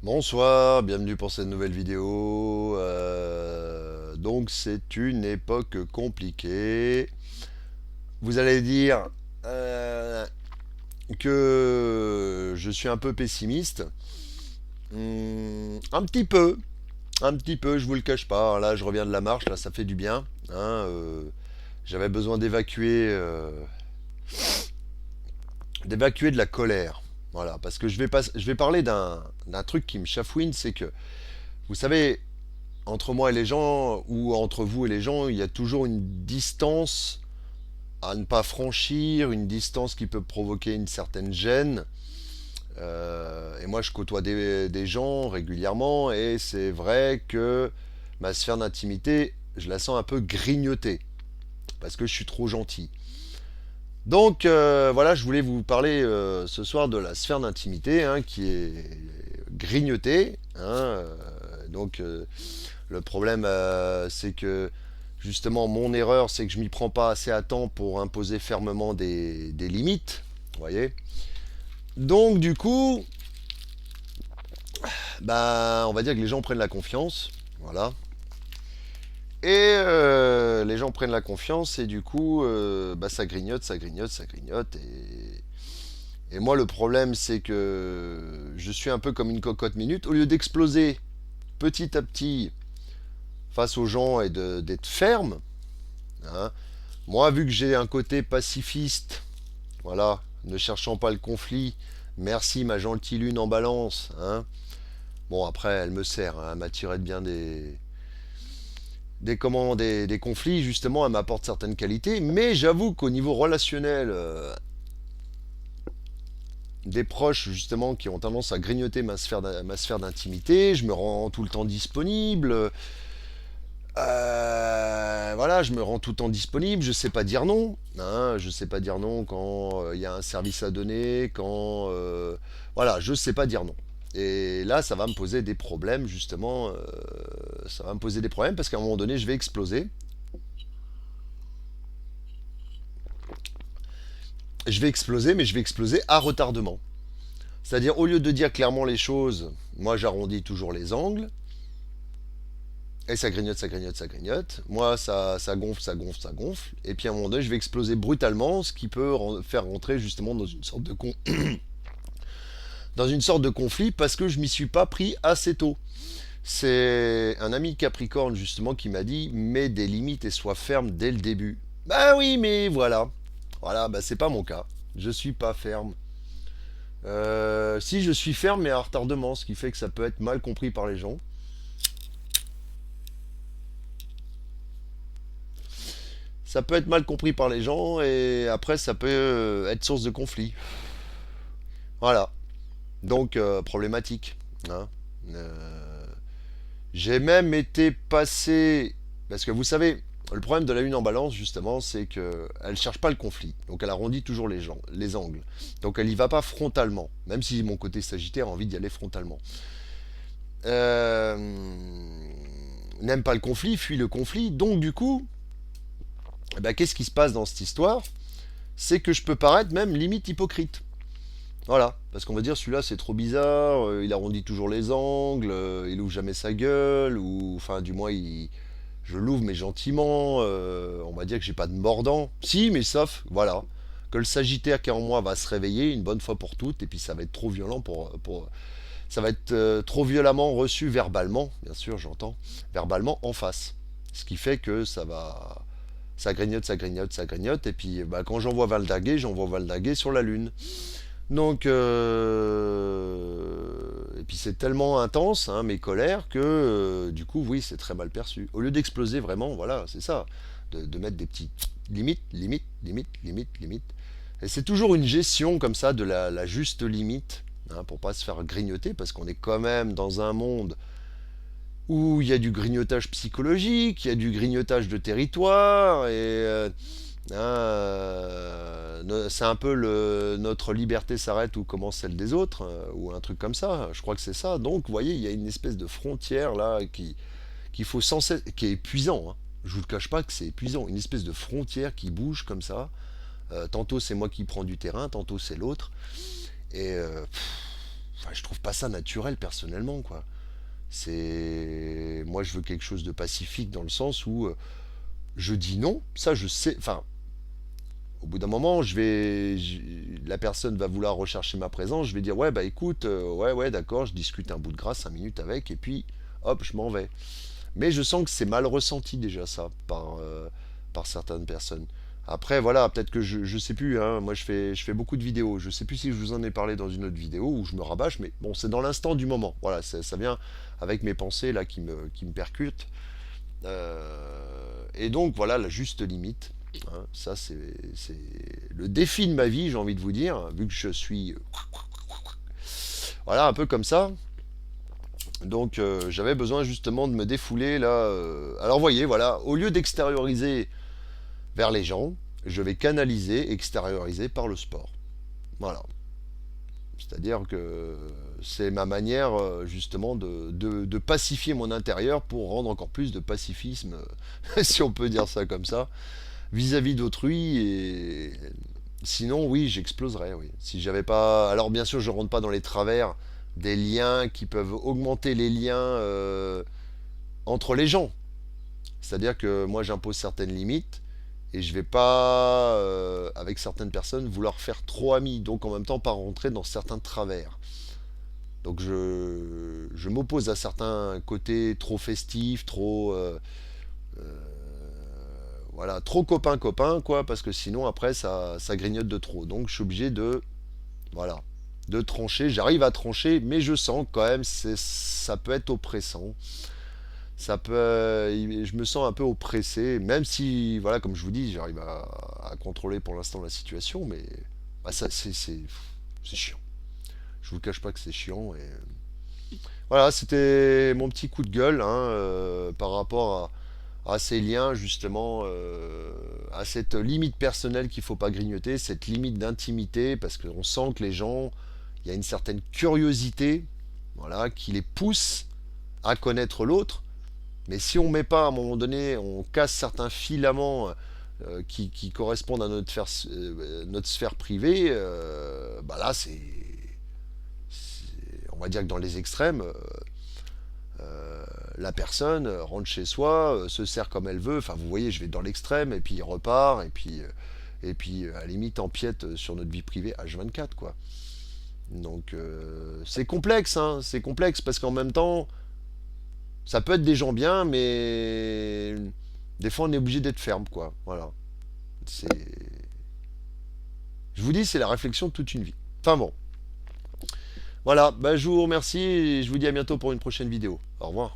Bonsoir, bienvenue pour cette nouvelle vidéo. Donc c'est une époque compliquée. Vous allez dire que je suis un peu pessimiste. Un petit peu, je vous le cache pas. Là, je reviens de la marche, là, ça fait du bien. J'avais besoin d'évacuer de la colère. Voilà, parce que je vais parler d'un truc qui me chafouine, c'est que, vous savez, entre moi et les gens, ou entre vous et les gens, il y a toujours une distance à ne pas franchir, une distance qui peut provoquer une certaine gêne. Et moi, je côtoie des gens régulièrement, et c'est vrai que ma sphère d'intimité, je la sens un peu grignotée, parce que je suis trop gentil. Donc voilà, je voulais vous parler ce soir de la sphère d'intimité qui est grignotée. Le problème, c'est que justement, mon erreur, c'est que je m'y prends pas assez à temps pour imposer fermement des limites. Vous voyez. Donc, du coup, bah, on va dire que les gens prennent la confiance. Voilà. Et les gens prennent la confiance et du coup, bah, ça grignote, ça grignote, ça grignote. Et moi, le problème, c'est que je suis un peu comme une cocotte minute. Au lieu d'exploser petit à petit face aux gens et d'être ferme, hein, moi, vu que j'ai un côté pacifiste, voilà, ne cherchant pas le conflit, merci ma gentille lune en balance, hein. Bon, après, elle me sert, hein, elle m'attirait bien des conflits, justement, elle m'apporte certaines qualités, mais j'avoue qu'au niveau relationnel, des proches, justement, qui ont tendance à grignoter ma sphère d'intimité, je me rends tout le temps disponible. Voilà, je me rends tout le temps disponible, je sais pas dire non, hein, je sais pas dire non quand il y a un service à donner, voilà, je sais pas dire non. Et là, ça va me poser des problèmes, justement, ça va me poser des problèmes parce qu'à un moment donné, je vais exploser. Je vais exploser, mais je vais exploser à retardement. C'est-à-dire, au lieu de dire clairement les choses, moi j'arrondis toujours les angles, et ça grignote, ça grignote, ça grignote. Moi, ça gonfle, ça gonfle, ça gonfle. Et puis à un moment donné, je vais exploser brutalement, ce qui peut faire rentrer justement dans une sorte de conflit parce que je m'y suis pas pris assez tôt. C'est un ami Capricorne justement qui m'a dit mets des limites et sois ferme dès le début. Bah oui, mais voilà. Voilà, bah c'est pas mon cas. Je suis pas ferme. Si je suis ferme mais à retardement, ce qui fait que ça peut être mal compris par les gens. Ça peut être mal compris par les gens et après ça peut être source de conflit. Voilà. Donc problématique, hein. Euh, j'ai même été passé parce que vous savez, le problème de la lune en balance justement, c'est que elle cherche pas le conflit. Donc elle arrondit toujours les angles. Donc elle y va pas frontalement, même si mon côté sagittaire a envie d'y aller frontalement. Euh, n'aime pas le conflit, fuit le conflit. Donc du coup, eh ben, qu'est-ce qui se passe dans cette histoire? C'est que je peux paraître même limite hypocrite. Voilà, parce qu'on va dire celui-là c'est trop bizarre, il arrondit toujours les angles, il ouvre jamais sa gueule, ou enfin du moins je l'ouvre mais gentiment, on va dire que j'ai pas de mordant. Si, mais sauf, voilà, que le Sagittaire qui est en moi va se réveiller une bonne fois pour toutes, et puis ça va être trop violent ça va être trop violemment reçu verbalement, bien sûr j'entends, verbalement en face. Ce qui fait que ça grignote, ça grignote, ça grignote, et puis bah, quand j'envoie Valdaguer sur la Lune. Donc, et puis c'est tellement intense, hein, mes colères, que du coup, oui, c'est très mal perçu. Au lieu d'exploser vraiment, voilà, c'est ça, de mettre des petites limites, limites, limites, limites, limites. Et c'est toujours une gestion comme ça de la juste limite, hein, pour pas se faire grignoter, parce qu'on est quand même dans un monde où il y a du grignotage psychologique, il y a du grignotage de territoire, c'est un peu notre liberté s'arrête où commence celle des autres, ou un truc comme ça. Je crois que c'est ça. Donc, vous voyez, il y a une espèce de frontière là qu'il faut sans cesse, qui est épuisant, hein. Je vous le cache pas que c'est épuisant. Une espèce de frontière qui bouge comme ça. Tantôt c'est moi qui prends du terrain, tantôt c'est l'autre. Et enfin, je trouve pas ça naturel personnellement, quoi. C'est, moi, je veux quelque chose de pacifique dans le sens où je dis non. Ça, je sais. Enfin, au bout d'un moment, la personne va vouloir rechercher ma présence. Je vais dire ouais, bah écoute, ouais, ouais, d'accord. Je discute un bout de gras, 5 minutes avec, et puis hop, je m'en vais. Mais je sens que c'est mal ressenti déjà ça par certaines personnes. Après, voilà, peut-être que je sais plus, hein, moi je fais beaucoup de vidéos. Je sais plus si je vous en ai parlé dans une autre vidéo où je me rabâche, mais bon, c'est dans l'instant du moment. Voilà, ça vient avec mes pensées là qui me percutent. Et donc, voilà la juste limite. Hein. Ça, c'est le défi de ma vie, j'ai envie de vous dire, vu que je suis. Voilà, un peu comme ça. Donc j'avais besoin justement de me défouler là. Alors voyez, voilà, au lieu d'extérioriser vers les gens, je vais canaliser, extérioriser par le sport. Voilà. C'est-à-dire que c'est ma manière justement de pacifier mon intérieur pour rendre encore plus de pacifisme, si on peut dire ça comme ça, vis-à-vis d'autrui. Et sinon, oui, j'exploserais. Oui. Si j'avais pas. Alors bien sûr, je rentre pas dans les travers des liens qui peuvent augmenter les liens entre les gens. C'est-à-dire que moi j'impose certaines limites et je vais pas, avec certaines personnes, vouloir faire trop ami, donc en même temps pas rentrer dans certains travers. Donc je m'oppose à certains côtés trop festifs, trop voilà, trop copain quoi, parce que sinon après ça grignote de trop. Donc je suis obligé de voilà, de trancher. J'arrive à trancher, mais je sens quand même ça peut être oppressant. Je me sens un peu oppressé, même si, voilà, comme je vous dis, j'arrive à contrôler pour l'instant la situation, mais bah, ça, c'est chiant. Je vous cache pas que c'est chiant. Et voilà, c'était mon petit coup de gueule hein, par rapport à ces liens, justement, à cette limite personnelle qu'il faut pas grignoter, cette limite d'intimité, parce qu'on sent que les gens, il y a une certaine curiosité, voilà, qui les pousse à connaître l'autre. Mais si on met pas à un moment donné, on casse certains filaments qui correspondent à notre sphère privée, bah là on va dire que dans les extrêmes, la personne rentre chez soi, se sert comme elle veut. Enfin, vous voyez, je vais dans l'extrême et puis il repart et puis à la limite empiète sur notre vie privée H24 quoi. Donc c'est complexe, hein, c'est complexe parce qu'en même temps, ça peut être des gens bien, mais des fois on est obligé d'être ferme, quoi. Voilà. C'est, je vous dis, c'est la réflexion de toute une vie. Enfin bon. Voilà, bah, je vous remercie et je vous dis à bientôt pour une prochaine vidéo. Au revoir.